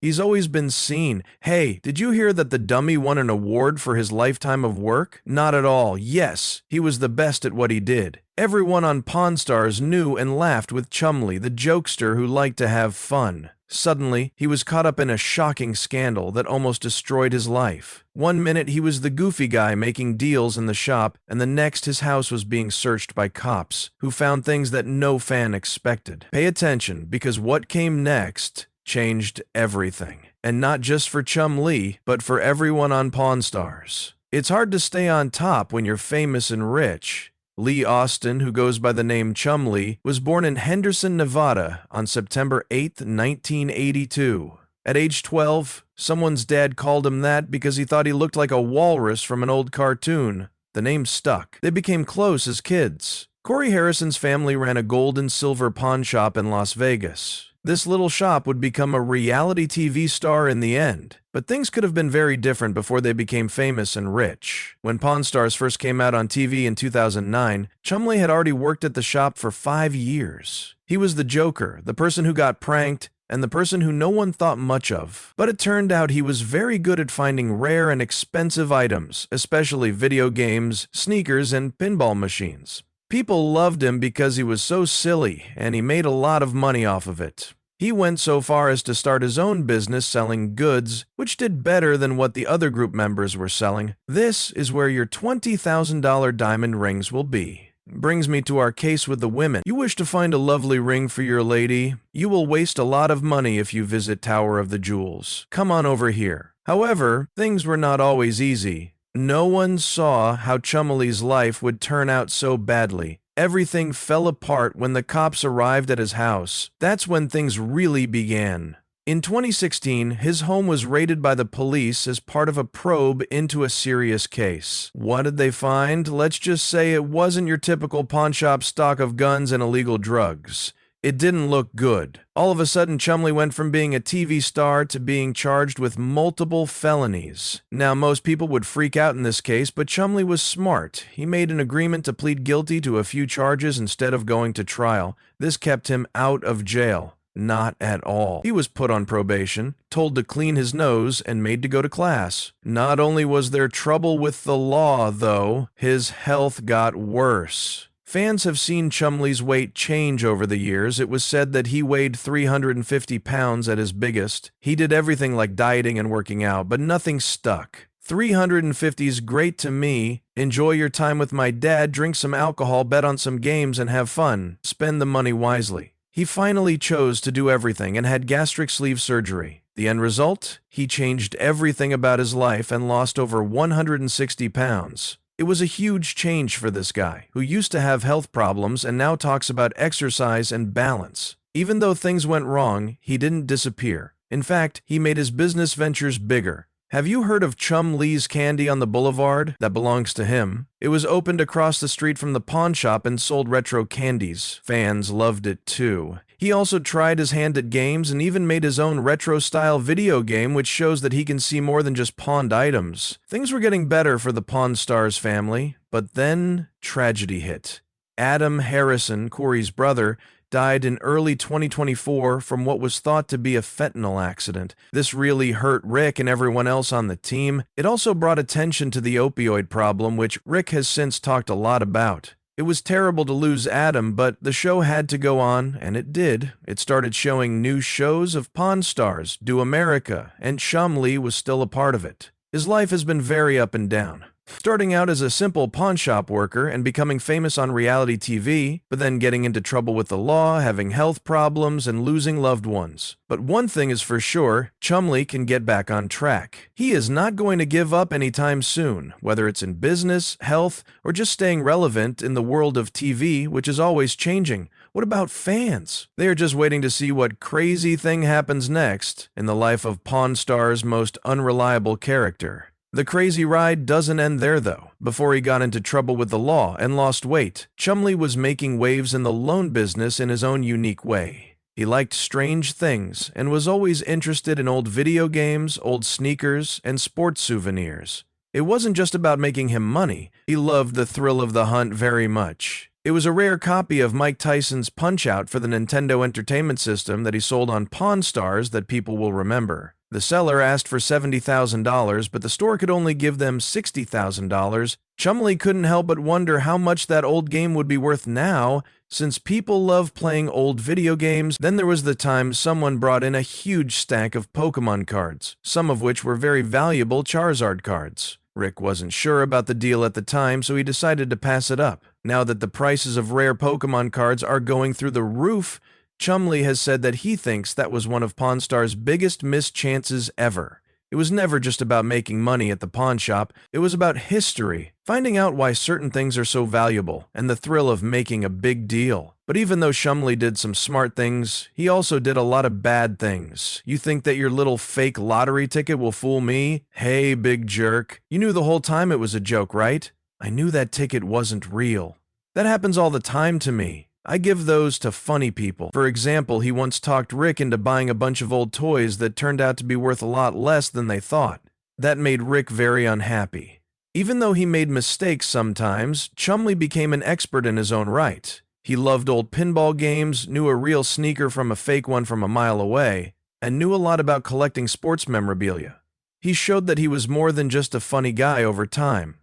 He's always been seen. Hey, did you hear that the dummy won an award for his lifetime of work? Not at all. Yes, he was the best at what he did. Everyone on Pawn Stars knew and laughed with Chumlee, the jokester who liked to have fun. Suddenly, he was caught up in a shocking scandal that almost destroyed his life. One minute he was the goofy guy making deals in the shop, and the next his house was being searched by cops, who found things that no fan expected. Pay attention, because what came next changed everything. And not just for Chumlee, but for everyone on Pawn Stars. It's hard to stay on top when you're famous and rich. Lee Austin, who goes by the name Chumlee, was born in Henderson, Nevada on September 8, 1982. At age 12, someone's dad called him that because he thought he looked like a walrus from an old cartoon. The name stuck. They became close as kids. Corey Harrison's family ran a gold and silver pawn shop in Las Vegas. This little shop would become a reality TV star in the end. But things could have been very different before they became famous and rich. When Pawn Stars first came out on TV in 2009, Chumlee had already worked at the shop for 5 years. He was the joker, the person who got pranked, and the person who no one thought much of. But it turned out he was very good at finding rare and expensive items, especially video games, sneakers, and pinball machines. People loved him because he was so silly, and he made a lot of money off of it. He went so far as to start his own business selling goods, which did better than what the other group members were selling. This is where your $20,000 diamond rings will be. Brings me to our case with the women. You wish to find a lovely ring for your lady? You will waste a lot of money if you visit Tower of the Jewels. Come on over here. However, things were not always easy. No one saw how Chumlee's life would turn out so badly. Everything fell apart when the cops arrived at his house. That's when things really began. In 2016, his home was raided by the police as part of a probe into a serious case. What did they find? Let's just say it wasn't your typical pawnshop stock of guns and illegal drugs. It didn't look good. All of a sudden, Chumlee went from being a TV star to being charged with multiple felonies. Now, most people would freak out in this case, but Chumlee was smart. He made an agreement to plead guilty to a few charges instead of going to trial. This kept him out of jail. Not at all. He was put on probation, told to clean his nose, and made to go to class. Not only was there trouble with the law, though, his health got worse. Fans have seen Chumlee's weight change over the years. It was said that he weighed 350 pounds at his biggest. He did everything like dieting and working out, but nothing stuck. 350's great to me. Enjoy your time with my dad, drink some alcohol, bet on some games, and have fun. Spend the money wisely. He finally chose to do everything and had gastric sleeve surgery. The end result? He changed everything about his life and lost over 160 pounds. It was a huge change for this guy, who used to have health problems and now talks about exercise and balance. Even though things went wrong, he didn't disappear. In fact, he made his business ventures bigger. Have you heard of Chumlee's Candy on the Boulevard? That belongs to him. It was opened across the street from the pawn shop and sold retro candies. Fans loved it too. He also tried his hand at games and even made his own retro-style video game, which shows that he can see more than just pawned items. Things were getting better for the Pawn Stars family, but then tragedy hit. Adam Harrison, Corey's brother, died in early 2024 from what was thought to be a fentanyl accident. This really hurt Rick and everyone else on the team. It also brought attention to the opioid problem, which Rick has since talked a lot about. It was terrible to lose Adam, but the show had to go on, and it did. It started showing new shows of Pawn Stars, Do America, and Chumlee was still a part of it. His life has been very up and down. Starting out as a simple pawn shop worker and becoming famous on reality TV, but then getting into trouble with the law, having health problems, and losing loved ones. But one thing is for sure, Chumlee can get back on track. He is not going to give up anytime soon, whether it's in business, health, or just staying relevant in the world of TV, which is always changing. What about fans? They are just waiting to see what crazy thing happens next in the life of Pawn Star's most unreliable character. The crazy ride doesn't end there, though. Before he got into trouble with the law and lost weight, Chumlee was making waves in the loan business in his own unique way. He liked strange things and was always interested in old video games, old sneakers, and sports souvenirs. It wasn't just about making him money. He loved the thrill of the hunt very much. It was a rare copy of Mike Tyson's Punch-Out for the Nintendo Entertainment System that he sold on Pawn Stars that people will remember. The seller asked for $70,000, but the store could only give them $60,000. Chumlee couldn't help but wonder how much that old game would be worth now, since people love playing old video games. Then there was the time someone brought in a huge stack of Pokemon cards, some of which were very valuable Charizard cards. Rick wasn't sure about the deal at the time, so he decided to pass it up. Now that the prices of rare Pokemon cards are going through the roof, Chumlee has said that he thinks that was one of Pawn Stars' biggest missed chances ever. It was never just about making money at the pawn shop, it was about history, finding out why certain things are so valuable, and the thrill of making a big deal. But even though Chumlee did some smart things, he also did a lot of bad things. You think that your little fake lottery ticket will fool me? Hey, big jerk. You knew the whole time it was a joke, right? I knew that ticket wasn't real. That happens all the time to me. I give those to funny people. For example, he once talked Rick into buying a bunch of old toys that turned out to be worth a lot less than they thought. That made Rick very unhappy. Even though he made mistakes sometimes, Chumlee became an expert in his own right. He loved old pinball games, knew a real sneaker from a fake one from a mile away, and knew a lot about collecting sports memorabilia. He showed that he was more than just a funny guy over time.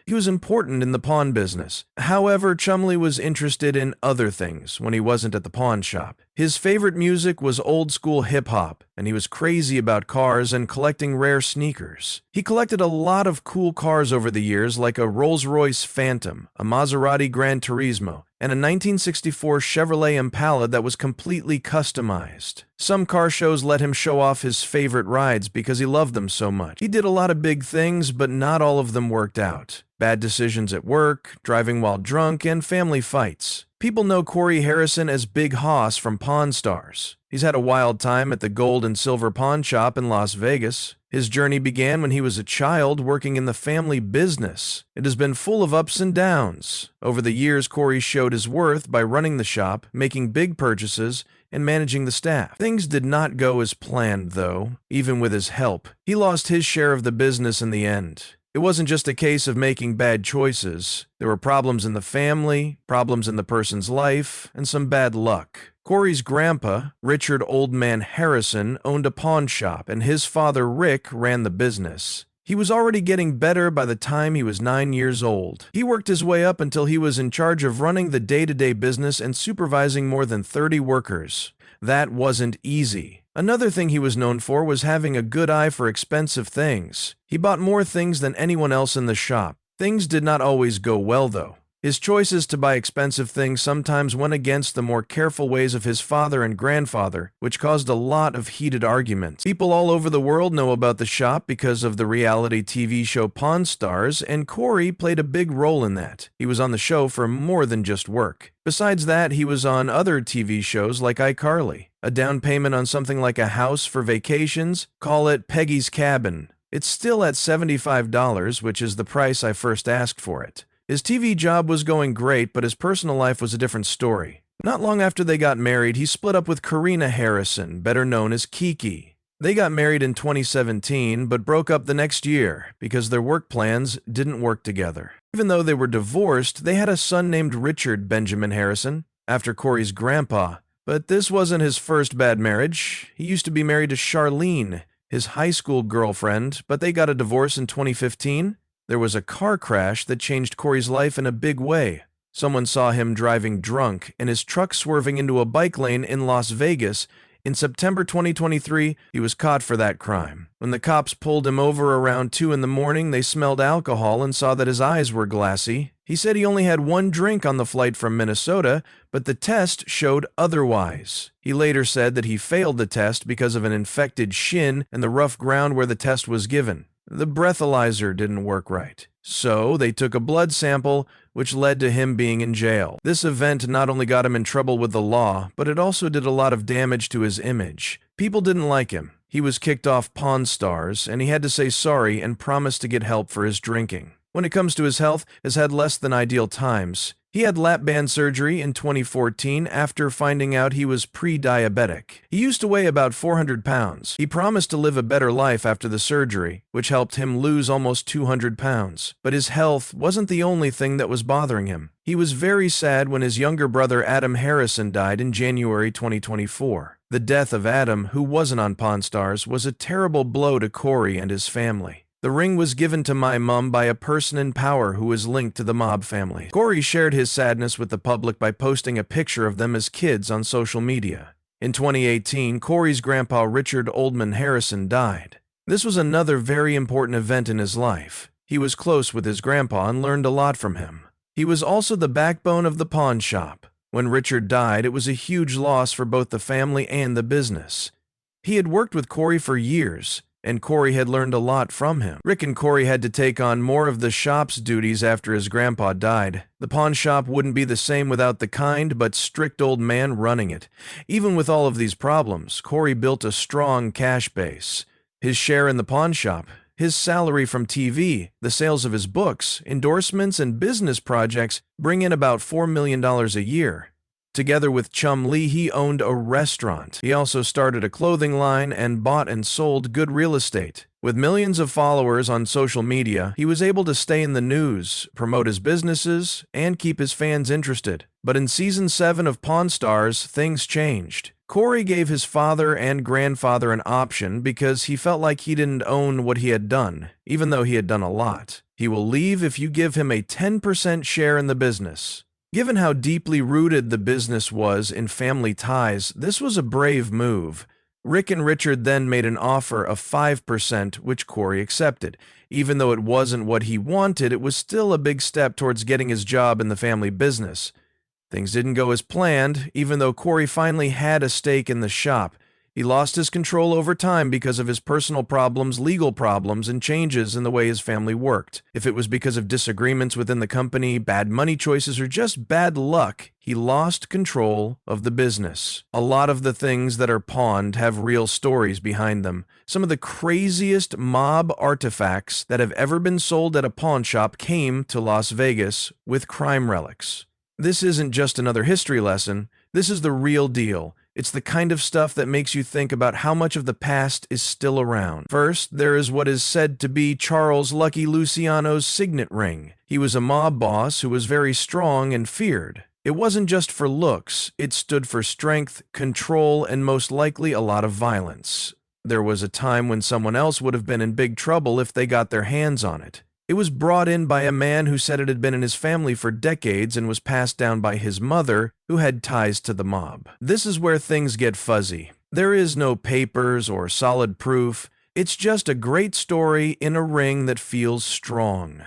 He was important in the pawn business. However, Chumlee was interested in other things when he wasn't at the pawn shop. His favorite music was old-school hip-hop, and he was crazy about cars and collecting rare sneakers. He collected a lot of cool cars over the years, like a Rolls-Royce Phantom, a Maserati Gran Turismo, and a 1964 Chevrolet Impala that was completely customized. Some car shows let him show off his favorite rides because he loved them so much. He did a lot of big things, but not all of them worked out. Bad decisions at work, driving while drunk, and family fights. People know Corey Harrison as Big Hoss from Pawn Stars. He's had a wild time at the gold and silver pawn shop in Las Vegas. His journey began when he was a child working in the family business. It has been full of ups and downs. Over the years, Corey showed his worth by running the shop, making big purchases, and managing the staff. Things did not go as planned, though, even with his help. He lost his share of the business in the end. It wasn't just a case of making bad choices. There were problems in the family, problems in the person's life, and some bad luck. Corey's grandpa, Richard Old Man Harrison, owned a pawn shop, and his father, Rick, ran the business. He was already getting better by the time he was 9 years old. He worked his way up until he was in charge of running the day-to-day business and supervising more than 30 workers. That wasn't easy. Another thing he was known for was having a good eye for expensive things. He bought more things than anyone else in the shop. Things did not always go well, though. His choices to buy expensive things sometimes went against the more careful ways of his father and grandfather, which caused a lot of heated arguments. People all over the world know about the shop because of the reality TV show Pawn Stars, and Corey played a big role in that. He was on the show for more than just work. Besides that, he was on other TV shows like iCarly. A down payment on something like a house for vacations? Call it Peggy's Cabin. It's still at $75, which is the price I first asked for it. His TV job was going great, but his personal life was a different story. Not long after they got married, he split up with Karina Harrison, better known as Kiki. They got married in 2017, but broke up the next year because their work plans didn't work together. Even though they were divorced, they had a son named Richard Benjamin Harrison, after Corey's grandpa. But this wasn't his first bad marriage. He used to be married to Charlene, his high school girlfriend, but they got a divorce in 2015. There was a car crash that changed Corey's life in a big way. Someone saw him driving drunk and his truck swerving into a bike lane in Las Vegas. In September 2023, he was caught for that crime. When the cops pulled him over around 2 in the morning, they smelled alcohol and saw that his eyes were glassy. He said he only had 1 drink on the flight from Minnesota, but the test showed otherwise. He later said that he failed the test because of an infected shin and the rough ground where the test was given. The breathalyzer didn't work right. So they took a blood sample, which led to him being in jail. This event not only got him in trouble with the law, but it also did a lot of damage to his image. People didn't like him. He was kicked off Pawn Stars, and he had to say sorry and promise to get help for his drinking. When it comes to his health, has had less than ideal times. He had lap band surgery in 2014 after finding out he was pre-diabetic. He used to weigh about 400 pounds. He promised to live a better life after the surgery, which helped him lose almost 200 pounds. But his health wasn't the only thing that was bothering him. He was very sad when his younger brother Adam Harrison died in January 2024. The death of Adam, who wasn't on Pawn Stars, was a terrible blow to Corey and his family. The ring was given to my mom by a person in power who was linked to the mob family. Corey shared his sadness with the public by posting a picture of them as kids on social media. In 2018, Corey's grandpa Richard Oldman Harrison died. This was another very important event in his life. He was close with his grandpa and learned a lot from him. He was also the backbone of the pawn shop. When Richard died, it was a huge loss for both the family and the business. He had worked with Corey for years, and Corey had learned a lot from him. Rick and Corey had to take on more of the shop's duties after his grandpa died. The pawn shop wouldn't be the same without the kind but strict old man running it. Even with all of these problems, Corey built a strong cash base. His share in the pawn shop, his salary from TV, the sales of his books, endorsements, and business projects bring in about $4 million a year. Together with Chumlee, he owned a restaurant. He also started a clothing line and bought and sold good real estate. With millions of followers on social media, he was able to stay in the news, promote his businesses, and keep his fans interested. But in Season 7 of Pawn Stars, things changed. Corey gave his father and grandfather an option because he felt like he didn't own what he had done, even though he had done a lot. He will leave if you give him a 10% share in the business. Given how deeply rooted the business was in family ties, this was a brave move. Rick and Richard then made an offer of 5%, which Corey accepted. Even though it wasn't what he wanted, it was still a big step towards getting his job in the family business. Things didn't go as planned, even though Corey finally had a stake in the shop. He lost his control over time because of his personal problems, legal problems, and changes in the way his family worked. If it was because of disagreements within the company, bad money choices, or just bad luck, he lost control of the business. A lot of the things that are pawned have real stories behind them. Some of the craziest mob artifacts that have ever been sold at a pawn shop came to Las Vegas with crime relics. This isn't just another history lesson. This is the real deal. It's the kind of stuff that makes you think about how much of the past is still around. First, there is what is said to be Charles Lucky Luciano's signet ring. He was a mob boss who was very strong and feared. It wasn't just for looks. It stood for strength, control, and most likely a lot of violence. There was a time when someone else would have been in big trouble if they got their hands on it. It was brought in by a man who said it had been in his family for decades and was passed down by his mother, who had ties to the mob. This is where things get fuzzy. There is no papers or solid proof. It's just a great story in a ring that feels strong.